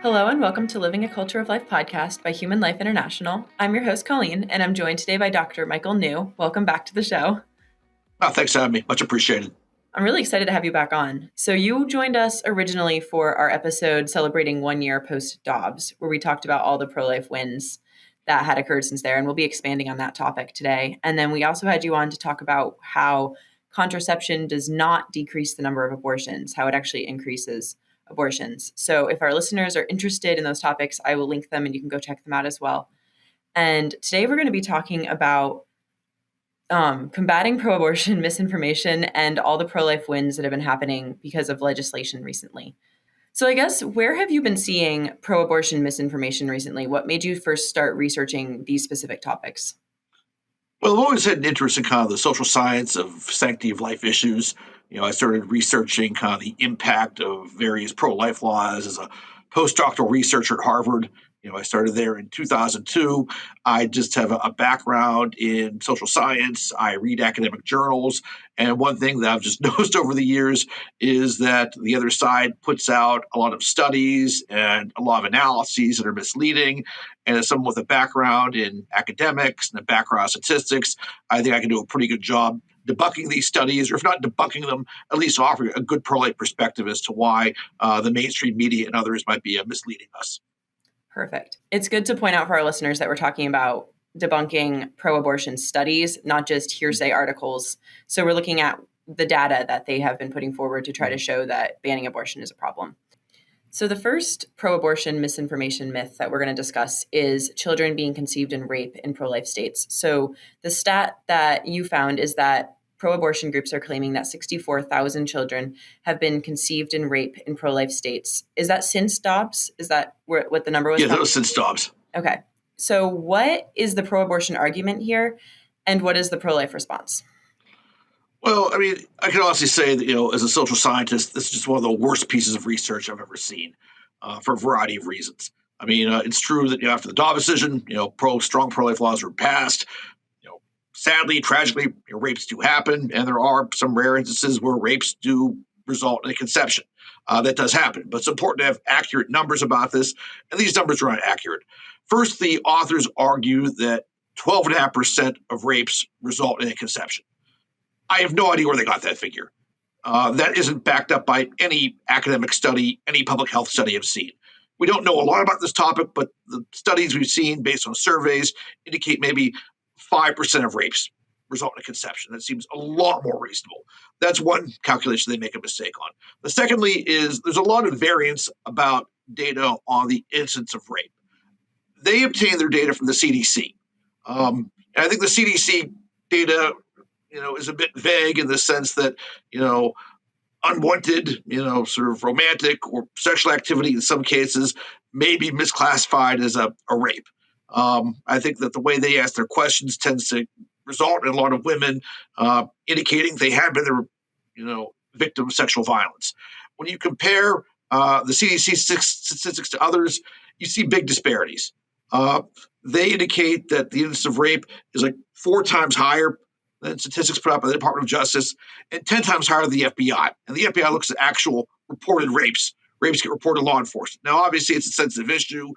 Hello and welcome to Living a Culture of Life podcast by Human Life International. I'm your host, Colleen, and I'm joined today by Dr. Michael New. Welcome back to the show. Thanks for having me. Much appreciated. I'm really excited to have you back on. So you joined us originally for our episode celebrating 1 year post Dobbs, where we talked about all the pro-life wins that had occurred since there, and we'll be expanding on that topic today. And then we also had you on to talk about how contraception does not decrease the number of abortions, how it actually increases abortions. So if our listeners are interested in those topics, I will link them and you can go check them out as well. And today we're going to be talking about combating pro-abortion misinformation and all the pro-life wins that have been happening because of legislation recently. So I guess, where have you been seeing pro-abortion misinformation recently? What made you first start researching these specific topics? Well, I've always had an interest in kind of the social science of sanctity of life issues. I started researching kind of the impact of various pro-life laws as a postdoctoral researcher at Harvard. I started there in 2002. I just have a background in social science. I read academic journals. And one thing that I've just noticed over the years is that the other side puts out a lot of studies and a lot of analyses that are misleading. And as someone with a background in academics and a background in statistics, I think I can do a pretty good job debunking these studies, or if not debunking them, at least offering a good pro-life perspective as to why the mainstream media and others might be misleading us. Perfect. It's good to point out for our listeners that we're talking about debunking pro-abortion studies, not just hearsay articles. So we're looking at the data that they have been putting forward to try to show that banning abortion is a problem. So the first pro-abortion misinformation myth that we're going to discuss is children being conceived in rape in pro-life states. So the stat that you found is that pro-abortion groups are claiming that 64,000 children have been conceived in rape in pro-life states. Is that since Dobbs? Is that what the number was? Yeah, that was since Dobbs. Okay. So what is the pro-abortion argument here, and what is the pro-life response? Well, I mean, I can honestly say that, as a social scientist, this is just one of the worst pieces of research I've ever seen for a variety of reasons. I mean, it's true that after the Dobbs decision, strong pro-life laws were passed. Sadly, tragically, rapes do happen, and there are some rare instances where rapes do result in a conception. That does happen, but it's important to have accurate numbers about this, and these numbers are not accurate. First, the authors argue that 12.5% of rapes result in a conception. I have no idea where they got that figure. That isn't backed up by any academic study, any public health study I've seen. We don't know a lot about this topic, but the studies we've seen based on surveys indicate maybe 5% of rapes result in a conception. That seems a lot more reasonable. That's one calculation they make a mistake on. The secondly is there's a lot of variance about data on the incidence of rape. They obtain their data from the CDC. And I think the CDC data is a bit vague in the sense that, unwanted, sort of romantic or sexual activity in some cases may be misclassified as a rape. I think that the way they ask their questions tends to result in a lot of women indicating they have been the victim of sexual violence. When you compare the CDC statistics to others, you see big disparities. They indicate that the incidence of rape is like 4 times higher than statistics put out by the Department of Justice, and 10 times higher than the FBI. And the FBI looks at actual reported rapes. Rapes get reported to law enforcement. Now, obviously, it's a sensitive issue.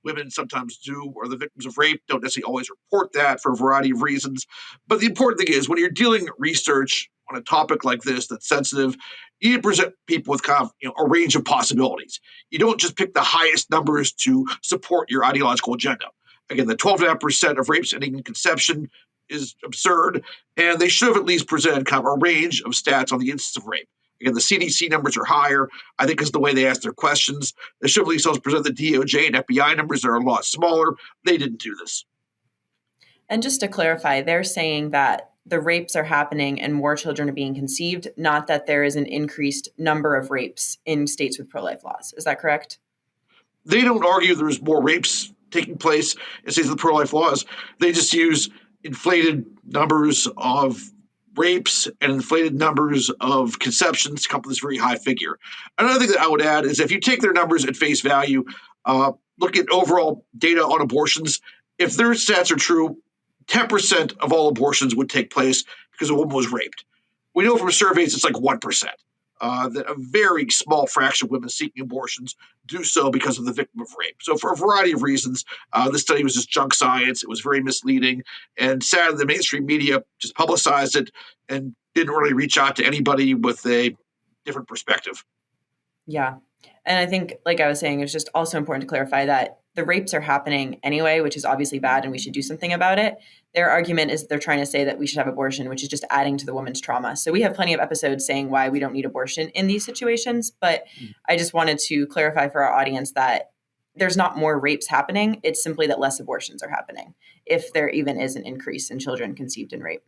Women sometimes are the victims of rape, don't necessarily always report that for a variety of reasons. But the important thing is when you're dealing research on a topic like this that's sensitive, you need to present people with kind of a range of possibilities. You don't just pick the highest numbers to support your ideological agenda. Again, the 12.5% of rapes ending in conception is absurd, and they should have at least presented kind of a range of stats on the instance of rape. Again, the CDC numbers are higher, I think, is the way they ask their questions. They should at least also present the DOJ and FBI numbers that are a lot smaller. They didn't do this. And just to clarify, they're saying that the rapes are happening and more children are being conceived, not that there is an increased number of rapes in states with pro-life laws. Is that correct? They don't argue there's more rapes taking place in states with pro-life laws. They just use inflated numbers of rapes and inflated numbers of conceptions to come up with this very high figure. Another thing that I would add is if you take their numbers at face value, look at overall data on abortions, if their stats are true, 10% of all abortions would take place because a woman was raped. We know from surveys it's like 1%. that a very small fraction of women seeking abortions do so because of the victim of rape. So, for a variety of reasons, this study was just junk science. It was very misleading. And sadly, the mainstream media just publicized it and didn't really reach out to anybody with a different perspective. Yeah. And I think, like I was saying, it's just also important to clarify that the rapes are happening anyway, which is obviously bad and we should do something about it. Their argument is that they're trying to say that we should have abortion, which is just adding to the woman's trauma. So we have plenty of episodes saying why we don't need abortion in these situations. But I just wanted to clarify for our audience that there's not more rapes happening. It's simply that less abortions are happening, if there even is an increase in children conceived in rape.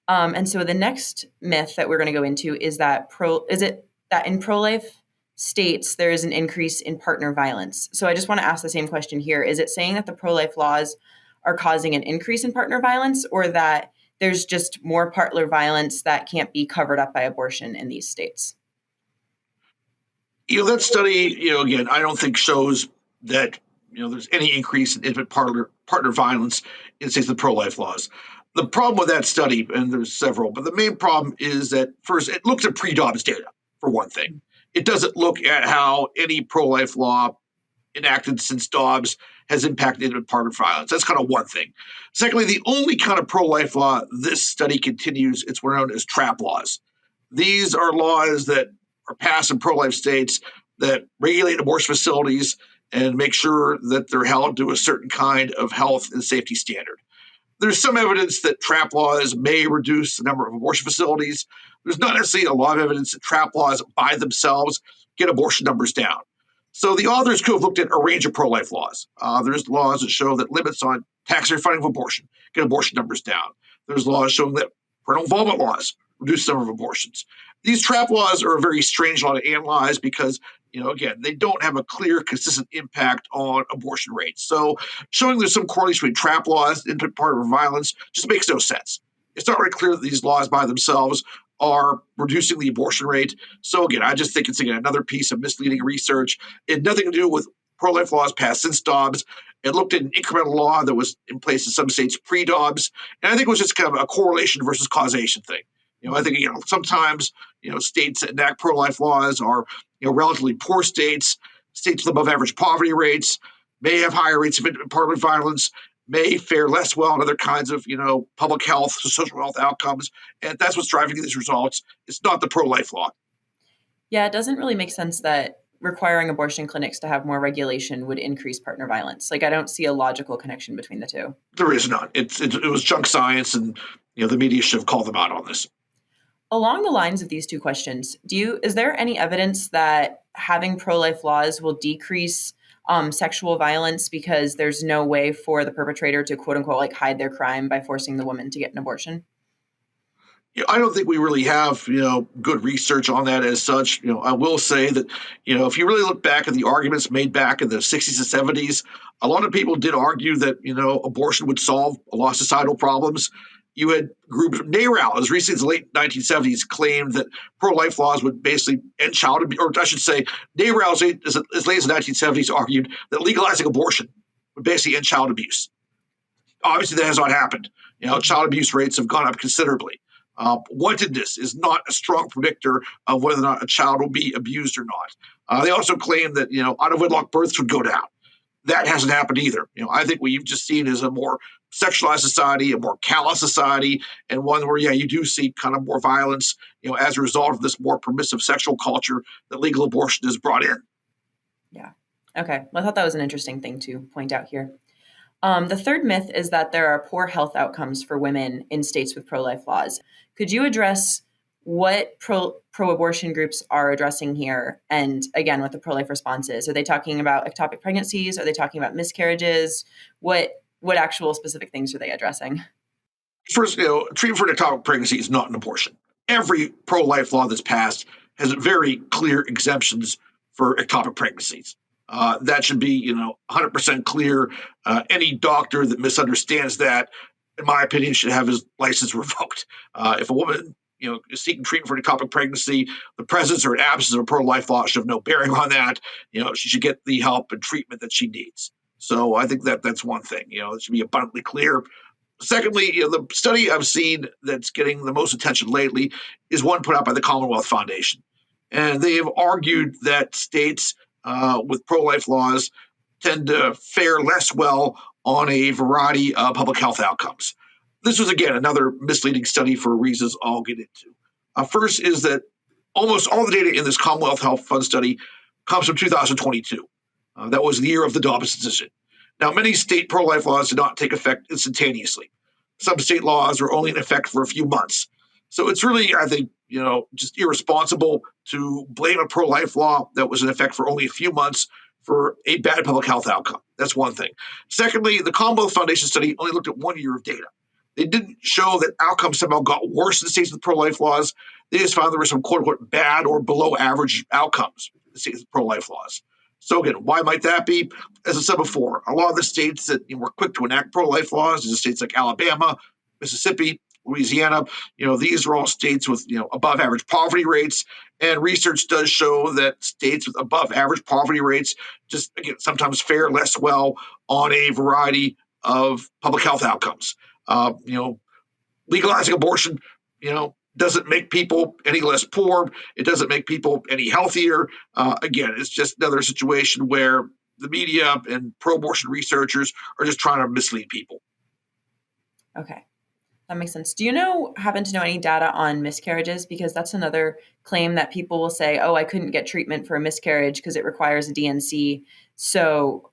And so the next myth that we're going to go into is that in pro-life states there is an increase in partner violence. So I just want to ask the same question here. Is it saying that the pro-life laws are causing an increase in partner violence, or that there's just more partner violence that can't be covered up by abortion in these states? That study, again, I don't think shows that there's any increase in infant partner violence in states with pro-life laws. The problem with that study, and there's several, but the main problem is that first it looks at pre-Dobbs data for one thing. It doesn't look at how any pro-life law enacted since Dobbs has impacted infant partner violence. That's kind of one thing. Secondly, the only kind of pro-life law this study continues, it's what are known as trap laws. These are laws that are passed in pro-life states that regulate abortion facilities and make sure that they're held to a certain kind of health and safety standard. There's some evidence that trap laws may reduce the number of abortion facilities. There's not necessarily a lot of evidence that trap laws by themselves get abortion numbers down. So the authors could have looked at a range of pro-life laws. There's laws that show that limits on taxpayer funding of abortion get abortion numbers down. There's laws showing that parental involvement laws reduce the number of abortions. These trap laws are a very strange law to analyze because, again, they don't have a clear, consistent impact on abortion rates. So showing there's some correlation between trap laws and infant partner violence just makes no sense. It's not very clear that these laws by themselves are reducing the abortion rate. So again, I just think it's again another piece of misleading research. It had nothing to do with pro-life laws passed since Dobbs. It looked at an incremental law that was in place in some states pre-Dobbs, and I think it was just kind of a correlation versus causation thing. I think sometimes states that enact pro-life laws are relatively poor states, states with above average poverty rates, may have higher rates of partner violence, may fare less well in other kinds of public health, social health outcomes, and that's what's driving these results. It's not the pro-life law. Yeah, it doesn't really make sense that requiring abortion clinics to have more regulation would increase partner violence. Like, I don't see a logical connection between the two. There is none. It was junk science, and the media should have called them out on this. Along the lines of these two questions, is there any evidence that having pro-life laws will decrease sexual violence because there's no way for the perpetrator to quote unquote like hide their crime by forcing the woman to get an abortion? I don't think we really have, good research on that as such. I will say that, if you really look back at the arguments made back in the 60s and 70s, a lot of people did argue that, abortion would solve a lot of societal problems. You had groups, NARAL, as recently as the late 1970s, claimed that pro-life laws would basically end child abuse, or I should say, NARAL, as late as the 1970s, argued that legalizing abortion would basically end child abuse. Obviously, that has not happened. Child abuse rates have gone up considerably. Wantedness is not a strong predictor of whether or not a child will be abused or not. They also claim that out of wedlock births would go down. That hasn't happened either. I think what you've just seen is a more sexualized society, a more callous society, and one where you do see kind of more violence, as a result of this more permissive sexual culture that legal abortion has brought in. Yeah. Okay. Well, I thought that was an interesting thing to point out here. The third myth is that there are poor health outcomes for women in states with pro-life laws. Could you address what pro-abortion groups are addressing here? And again, what the pro-life response is? Are they talking about ectopic pregnancies? Are they talking about miscarriages? What actual specific things are they addressing? First, treatment for an ectopic pregnancy is not an abortion. Every pro-life law that's passed has very clear exemptions for ectopic pregnancies. That should be, 100% clear. Any doctor that misunderstands that, in my opinion, should have his license revoked. If a woman, is seeking treatment for an ectopic pregnancy, the presence or absence of a pro-life law should have no bearing on that. She should get the help and treatment that she needs. So I think that's one thing. It should be abundantly clear. Secondly, the study I've seen that's getting the most attention lately is one put out by the Commonwealth Foundation. And they have argued that states with pro-life laws tend to fare less well on a variety of public health outcomes. This was, again, another misleading study for reasons I'll get into. First is that almost all the data in this Commonwealth Health Fund study comes from 2022. That was the year of the Dobbs decision. Now, many state pro life laws did not take effect instantaneously. Some state laws were only in effect for a few months. So it's really, I think, just irresponsible to blame a pro life law that was in effect for only a few months for a bad public health outcome. That's one thing. Secondly, the Commonwealth Foundation study only looked at 1 year of data. They didn't show that outcomes somehow got worse in states with pro life laws. They just found there were some quote unquote bad or below average outcomes in states with pro life laws. So again, why might that be? As I said before, a lot of the states that were quick to enact pro-life laws, in states like Alabama, Mississippi, Louisiana, these are all states with above average poverty rates, and research does show that states with above average poverty rates just again sometimes fare less well on a variety of public health outcomes. Legalizing abortion, doesn't make people any less poor. It doesn't make people any healthier. Again, it's just another situation where the media and pro-abortion researchers are just trying to mislead people. Okay, that makes sense. Do you happen to know any data on miscarriages? Because that's another claim that people will say, oh, I couldn't get treatment for a miscarriage because it requires a DNC. So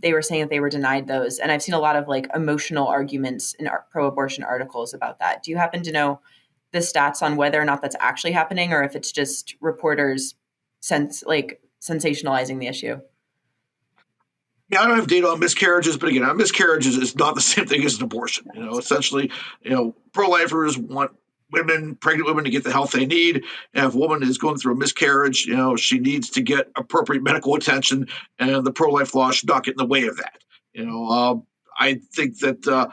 they were saying that they were denied those. And I've seen a lot of emotional arguments in pro-abortion articles about that. Do you happen to know the stats on whether or not that's actually happening, or if it's just reporters sensationalizing the issue? Yeah, I don't have data on miscarriages, but again, miscarriages is not the same thing as an abortion. Essentially, pro-lifers want pregnant women to get the health they need. And if a woman is going through a miscarriage, she needs to get appropriate medical attention, and the pro-life law should not get in the way of that. I think that,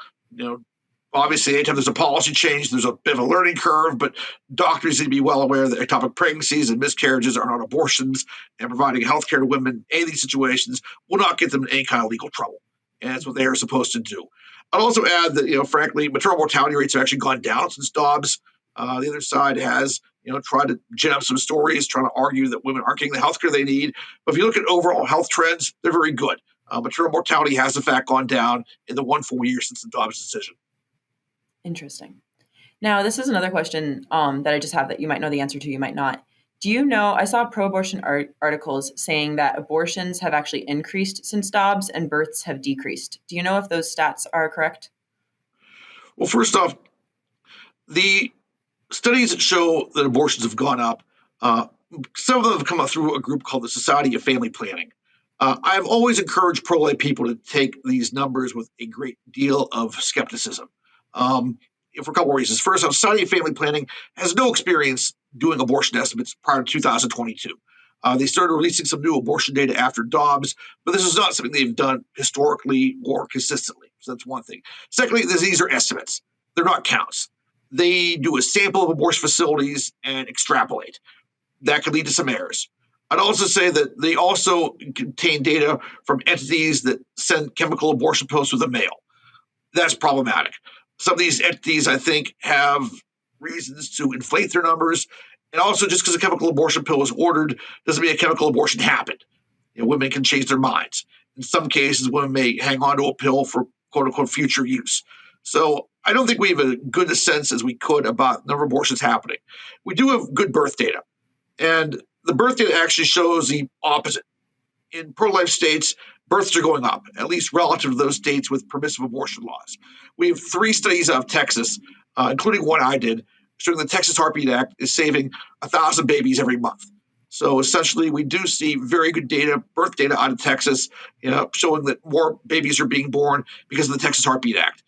obviously, anytime there's a policy change, there's a bit of a learning curve, but doctors need to be well aware that ectopic pregnancies and miscarriages are not abortions, and providing health care to women in any of these situations will not get them in any kind of legal trouble. And that's what they are supposed to do. I'd also add that, frankly, maternal mortality rates have actually gone down since Dobbs. The other side has, tried to gin up some stories, trying to argue that women aren't getting the health care they need. But if you look at overall health trends, they're very good. Maternal mortality has, in fact, gone down in the 1 full year since the Dobbs decision. Interesting. Now, this is another question that I just have that you might know the answer to, you might not. Do you know, I saw pro-abortion articles saying that abortions have actually increased since Dobbs and births have decreased. Do you know if those stats are correct? Well, first off, the studies that show that abortions have gone up, some of them have come up through a group called the Society of Family Planning. I've always encouraged pro-life people to take these numbers with a great deal of skepticism. For a couple of reasons. First, Society of Family Planning has no experience doing abortion estimates prior to 2022. They started releasing some new abortion data after Dobbs, but this is not something they've done historically or consistently. So that's one thing. Secondly, these are estimates. They're not counts. They do a sample of abortion facilities and extrapolate. That could lead to some errors. I'd also say that they also contain data from entities that send chemical abortion pills to the mail. That's problematic. Some of these entities, I think, have reasons to inflate their numbers. And also, just because a chemical abortion pill was ordered doesn't mean a chemical abortion happened. Women can change their minds. In some cases, women may hang on to a pill for quote unquote future use. So I don't think we have a good sense as we could about the number of abortions happening. We do have good birth data. And the birth data actually shows the opposite. In pro-life states, births are going up, at least relative to those states with permissive abortion laws. We have 3 studies out of Texas, including one I did, showing the Texas Heartbeat Act is saving 1,000 babies every month. So essentially, we do see very good data, birth data out of Texas, showing that more babies are being born because of the Texas Heartbeat Act.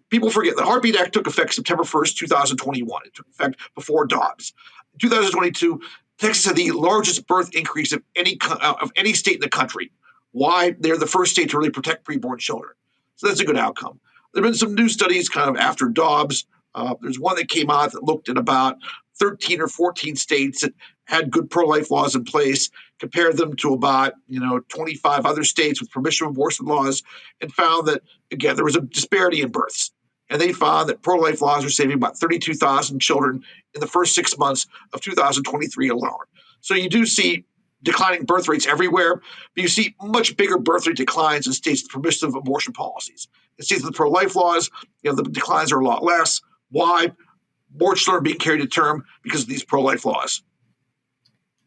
People forget the Heartbeat Act took effect September 1st, 2021. It took effect before Dobbs. In 2022, Texas had the largest birth increase of any state in the country. Why? They're the first state to really protect preborn children. So that's a good outcome. There have been some new studies kind of after Dobbs. There's one that came out that looked at about 13 or 14 states that had good pro-life laws in place, compared them to about 25 other states with permissive abortion laws, and found that, again, there was a disparity in births. And they found that pro-life laws are saving about 32,000 children in the first 6 months of 2023 alone. So you do see declining birth rates everywhere, but you see much bigger birth rate declines in states with permissive abortion policies. In states with pro-life laws, the declines are a lot less. Why? More children are being carried to term because of these pro-life laws.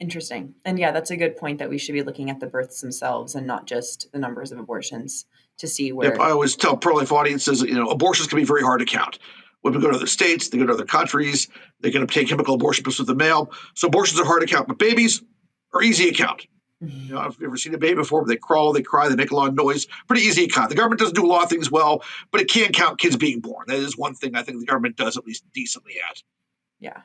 Interesting. And yeah, that's a good point that we should be looking at the births themselves and not just the numbers of abortions to see Yep, where. I always tell pro-life audiences, abortions can be very hard to count. Women go to other states, they go to other countries, they can obtain chemical abortion pills with the male. So abortions are hard to count, but babies are easy to count. I've never seen a baby before, but they crawl, they cry, they make a lot of noise. Pretty easy to count. The government doesn't do a lot of things well, but it can count kids being born. That is one thing I think the government does at least decently at. Yeah.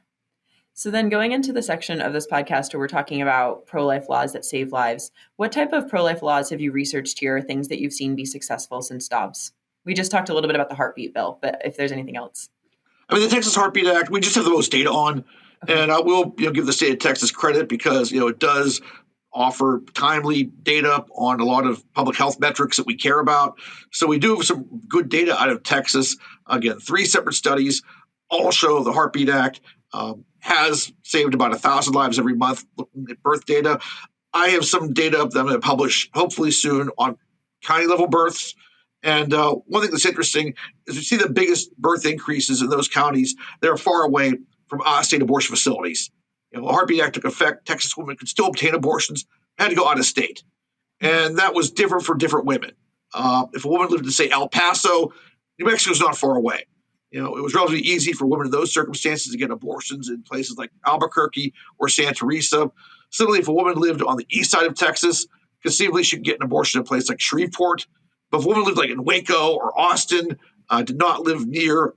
So then going into the section of this podcast where we're talking about pro-life laws that save lives, what type of pro-life laws have you researched here, or things that you've seen be successful since Dobbs? We just talked a little bit about the heartbeat bill, but if there's anything else. I mean, the Texas Heartbeat Act, we just have the most data on. Okay. And I will give the state of Texas credit because it does offer timely data on a lot of public health metrics that we care about. So we do have some good data out of Texas. Again, 3 separate studies all show the Heartbeat Act has saved about 1,000 lives every month looking at birth data. I have some data that I'm going to publish hopefully soon on county level births. And one thing that's interesting is we see the biggest birth increases in those counties that are far away from out-of-state abortion facilities. The Heartbeat Act took effect. Texas women could still obtain abortions, had to go out of state. And that was different for different women. If a woman lived in, say, El Paso, New Mexico's not far away. It was relatively easy for women in those circumstances to get abortions in places like Albuquerque or Santa Teresa. Similarly, if a woman lived on the east side of Texas, conceivably she could get an abortion in a place like Shreveport. But if a woman lived like in Waco or Austin, did not live near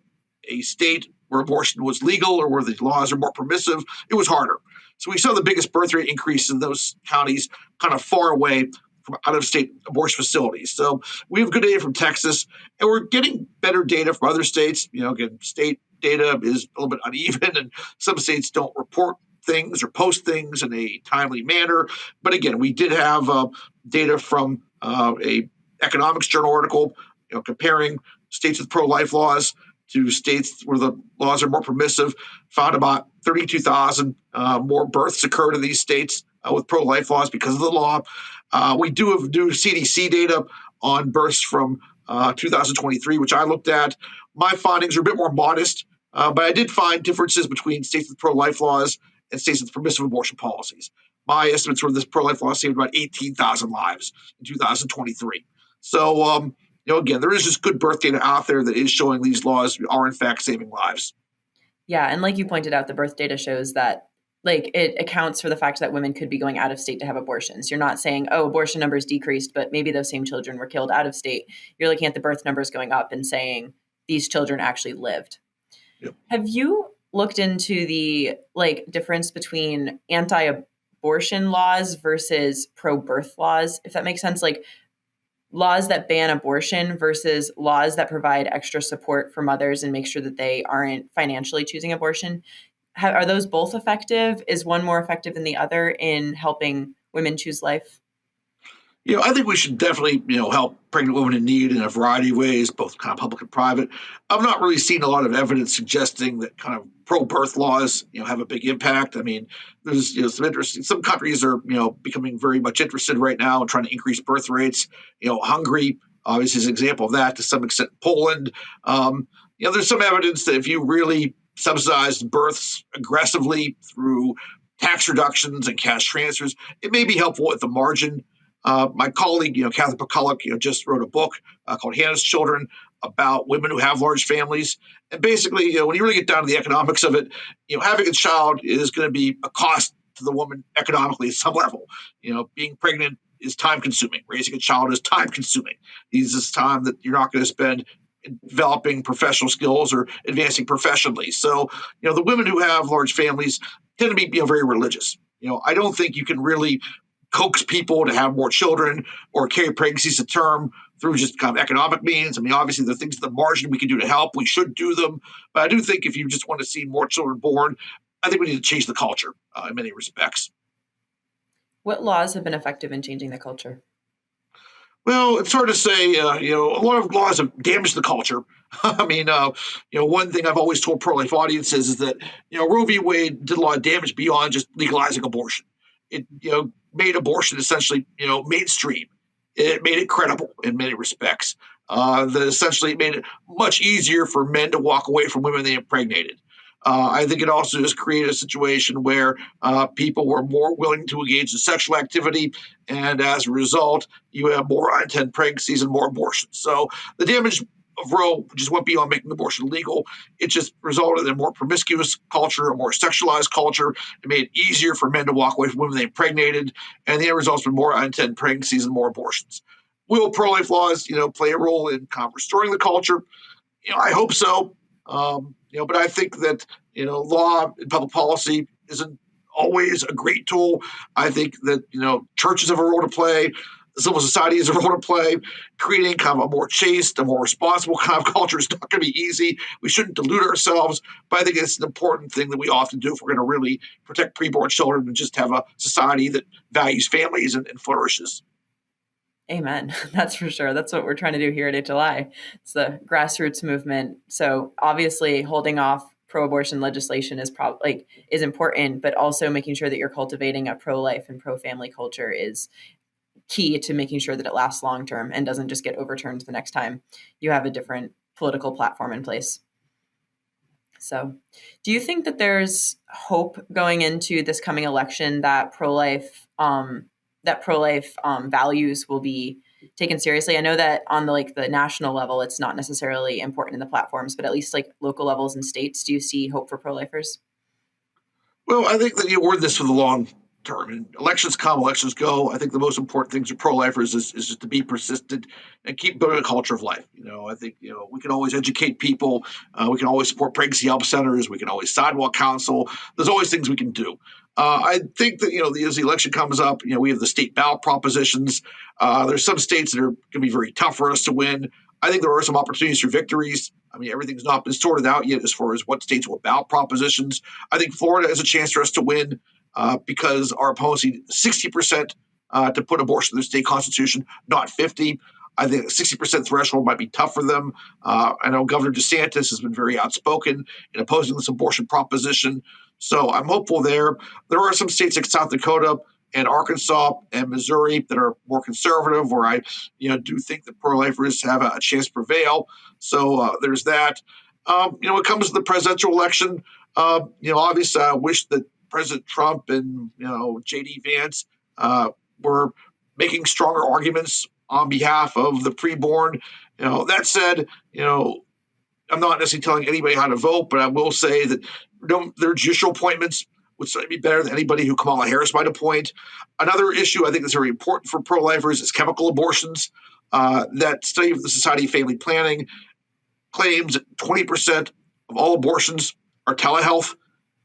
a state where abortion was legal or where the laws are more permissive, it was harder. So we saw the biggest birth rate increase in those counties kind of far away from out-of-state abortion facilities. So we have good data from Texas, and we're getting better data from other states. Again, state data is a little bit uneven, and some states don't report things or post things in a timely manner. But again, we did have data from a economics journal article, comparing states with pro-life laws to states where the laws are more permissive, found about 32,000 more births occurred in these states with pro-life laws because of the law. We do have new CDC data on births from 2023, which I looked at. My findings are a bit more modest, but I did find differences between states with pro-life laws and states with permissive abortion policies. My estimates were this pro-life law saved about 18,000 lives in 2023. So, again, there is just good birth data out there that is showing these laws are in fact saving lives. Yeah, and like you pointed out, the birth data shows that it accounts for the fact that women could be going out of state to have abortions. You're not saying, oh, abortion numbers decreased, but maybe those same children were killed out of state. You're looking at the birth numbers going up and saying these children actually lived. Yep. Have you looked into the difference between anti-abortion laws versus pro-birth laws, if that makes sense? Like laws that ban abortion versus laws that provide extra support for mothers and make sure that they aren't financially choosing abortion. Are those both effective? Is one more effective than the other in helping women choose life? I think we should definitely, help pregnant women in need in a variety of ways, both kind of public and private. I've not really seen a lot of evidence suggesting that kind of pro-birth laws, have a big impact. I mean, there's some interest. Some countries are, becoming very much interested right now in trying to increase birth rates. Hungary obviously is an example of that. To some extent, Poland. There's some evidence that if you really subsidize births aggressively through tax reductions and cash transfers, it may be helpful at the margin. My colleague, Catherine McCulloch, just wrote a book called Hannah's Children about women who have large families. And basically, when you really get down to the economics of it, having a child is going to be a cost to the woman economically at some level. Being pregnant is time consuming. Raising a child is time consuming. This is time that you're not going to spend developing professional skills or advancing professionally. So, the women who have large families tend to be very religious. I don't think you can really coax people to have more children or carry pregnancies to term through just kind of economic means. I mean, obviously, there are things at the margin we can do to help. We should do them. But I do think if you just want to see more children born, I think we need to change the culture in many respects. What laws have been effective in changing the culture? Well, it's hard to say. A lot of laws have damaged the culture. I mean, one thing I've always told pro-life audiences is that, Roe v. Wade did a lot of damage beyond just legalizing abortion. it made abortion essentially mainstream. It made it credible in many respects. That essentially made it much easier for men to walk away from women they impregnated. I think it also just created a situation where people were more willing to engage in sexual activity, and as a result, you have more unintended pregnancies and more abortions. So the damage of Roe just went beyond making abortion legal. It just resulted in a more promiscuous culture, a more sexualized culture. It made it easier for men to walk away from women they impregnated, and the end result's been more unintended pregnancies and more abortions. Will pro-life laws, play a role in kind of restoring the culture? I hope so. But I think that law and public policy isn't always a great tool. I think that churches have a role to play. Civil society has a role to play. Creating kind of a more chaste, a more responsible kind of culture is not going to be easy. We shouldn't delude ourselves, but I think it's an important thing that we often do if we're going to really protect preborn children and just have a society that values families and flourishes. Amen. That's for sure. That's what we're trying to do here at HLI. It's the grassroots movement. So obviously holding off pro-abortion legislation is important, but also making sure that you're cultivating a pro-life and pro-family culture is key to making sure that it lasts long term and doesn't just get overturned the next time you have a different political platform in place. So, do you think that there's hope going into this coming election that pro-life values will be taken seriously? I know that on the national level, it's not necessarily important in the platforms, but at least like local levels and states, do you see hope for pro-lifers? Well, I think that we're in this for the long term. And elections come, elections go. I think the most important things for pro-lifers is just to be persistent and keep building a culture of life. I think we can always educate people. We can always support pregnancy help centers. We can always sidewalk counsel. There's always things we can do. I think that as the election comes up, we have the state ballot propositions. There's some states that are going to be very tough for us to win. I think there are some opportunities for victories. I mean, everything's not been sorted out yet as far as what states will ballot propositions. I think Florida has a chance for us to win because our opponents need 60% to put abortion in the state constitution, not 50. I think a 60% threshold might be tough for them. I know Governor DeSantis has been very outspoken in opposing this abortion proposition. So I'm hopeful there. There are some states like South Dakota and Arkansas and Missouri that are more conservative, where I, do think that pro-lifers have a chance to prevail. So there's that. When it comes to the presidential election, obviously I wish that President Trump and J.D. Vance were making stronger arguments on behalf of the preborn. That said, I'm not necessarily telling anybody how to vote, but I will say that their judicial appointments would certainly be better than anybody who Kamala Harris might appoint. Another issue I think that's very important for pro-lifers is chemical abortions. That study of the Society of Family Planning claims that 20% of all abortions are telehealth,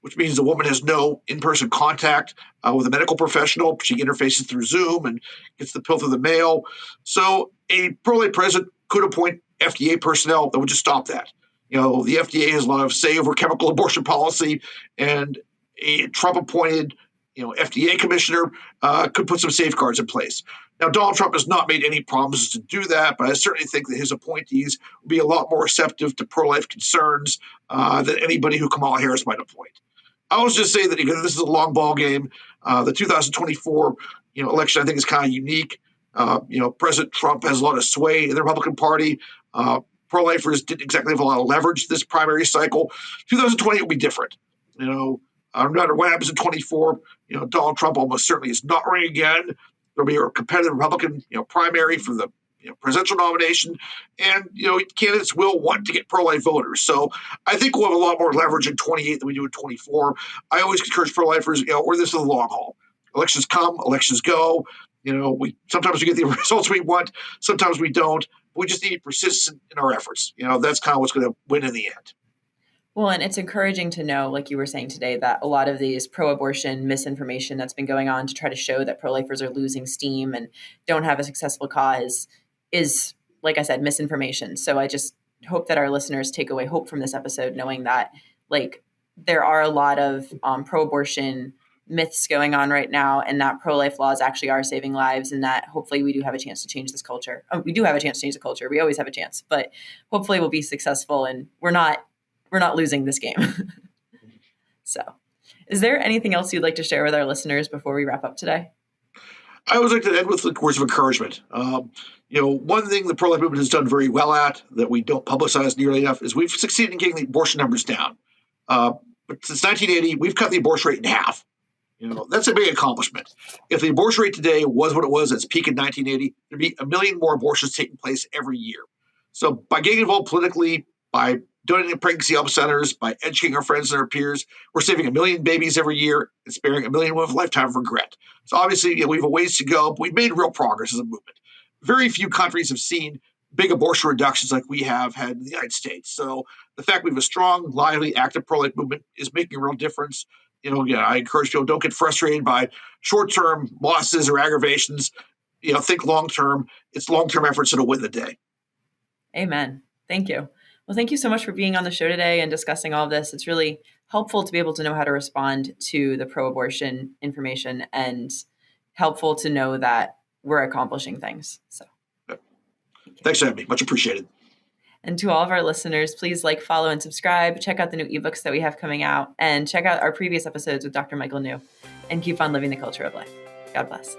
which means the woman has no in-person contact with a medical professional. She interfaces through Zoom and gets the pill through the mail. So a pro-life president could appoint FDA personnel that would just stop that. The FDA has a lot of say over chemical abortion policy, and a Trump-appointed FDA commissioner could put some safeguards in place. Now, Donald Trump has not made any promises to do that, but I certainly think that his appointees will be a lot more receptive to pro-life concerns than anybody who Kamala Harris might appoint. I was just say that this is a long ball game. The 2024 election I think is kind of unique. President Trump has a lot of sway in the Republican Party. Pro-lifers didn't exactly have a lot of leverage this primary cycle. 2020 will be different. No matter what happens in 24, Donald Trump almost certainly is not running again. There'll be a competitive Republican primary for the presidential nomination, and candidates will want to get pro-life voters. So I think we'll have a lot more leverage in 28 than we do in 24. I always encourage pro-lifers, we're this for the long haul. Elections come, elections go. We sometimes we get the results we want, sometimes we don't. We just need to be persistent in our efforts. That's kind of what's going to win in the end. Well, and it's encouraging to know, like you were saying today, that a lot of these pro-abortion misinformation that's been going on to try to show that pro-lifers are losing steam and don't have a successful cause is, like I said, misinformation. So I just hope that our listeners take away hope from this episode, knowing that there are a lot of pro-abortion myths going on right now, and that pro-life laws actually are saving lives, and that hopefully we do have a chance to change this culture. We do have a chance to change the culture. We always have a chance, but hopefully we'll be successful, and we're not losing this game. So Is there anything else you'd like to share with our listeners before we wrap up today? I always like to end with words of encouragement. One thing the pro-life movement has done very well at that we don't publicize nearly enough is we've succeeded in getting the abortion numbers down. But since 1980, we've cut the abortion rate in half. That's a big accomplishment. If the abortion rate today was what it was at its peak in 1980, there'd be a million more abortions taking place every year. So by getting involved politically, by donating to pregnancy help centers, by educating our friends and our peers, we're saving a million babies every year and sparing a million with a lifetime of regret. So obviously, we have a ways to go, but we've made real progress as a movement. Very few countries have seen big abortion reductions like we have had in the United States. So the fact we have a strong, lively, active pro-life movement is making a real difference. I encourage people, don't get frustrated by short-term losses or aggravations. Think long-term. It's long-term efforts that'll win the day. Amen. Thank you. Well, thank you so much for being on the show today and discussing all of this. It's really helpful to be able to know how to respond to the pro-abortion information and helpful to know that we're accomplishing things. So, thanks for having me. Much appreciated. And to all of our listeners, please like, follow, and subscribe. Check out the new ebooks that we have coming out, and check out our previous episodes with Dr. Michael New. And keep on living the culture of life. God bless.